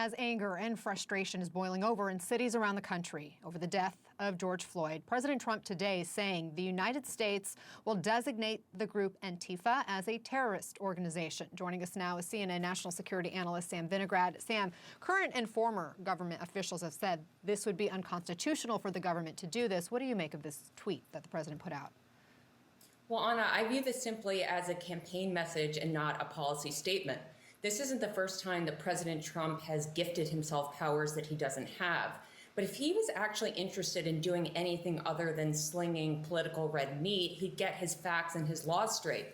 As anger and frustration is boiling over in cities around the country over the death of George Floyd, President Trump today is saying the United States will designate the group Antifa as a terrorist organization. Joining us now is CNN national security analyst Sam Vinograd. Sam, current and former government officials have said this would be unconstitutional for the government to do this. What do you make of this tweet that the president put out? Well, Anna, I view this simply as a campaign message and not a policy statement. This isn't the first time that President Trump has gifted himself powers that he doesn't have. But if he was actually interested in doing anything other than slinging political red meat, he'd get his facts and his laws straight.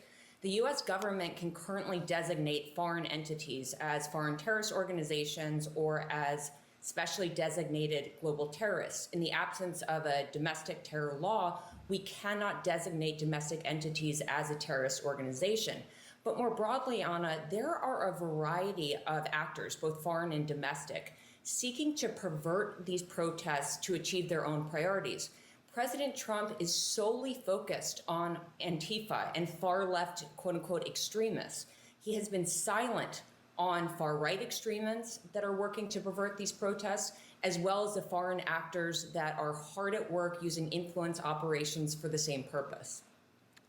The U.S. government can currently designate foreign entities as foreign terrorist organizations or as specially designated global terrorists. In the absence of a domestic terror law, we cannot designate domestic entities as a terrorist organization. But more broadly, Anna, there are a variety of actors, both foreign and domestic, seeking to pervert these protests to achieve their own priorities. President Trump is solely focused on Antifa and far-left, quote-unquote, extremists. He has been silent on far-right extremists that are working to pervert these protests, as well as the foreign actors that are hard at work using influence operations for the same purpose.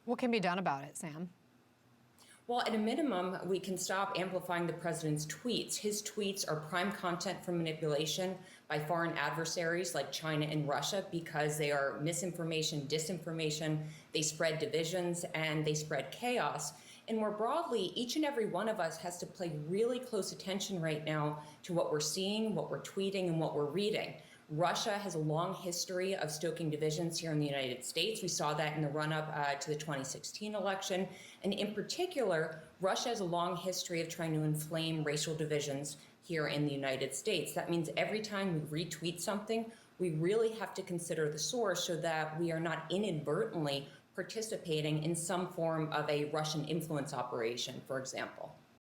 What can be done about it, Sam? Well, at a minimum, we can stop amplifying the president's tweets. His tweets are prime content for manipulation by foreign adversaries like China and Russia because they are misinformation, disinformation, they spread divisions, and they spread chaos. And more broadly, each and every one of us has to pay really close attention right now to what we're seeing, what we're tweeting, and what we're reading. Russia has a long history of stoking divisions here in the United States. We saw that in the run-up to the 2016 election. And in particular, Russia has a long history of trying to inflame racial divisions here in the United States. That means every time we retweet something, we really have to consider the source so that we are not inadvertently participating in some form of a Russian influence operation, for example.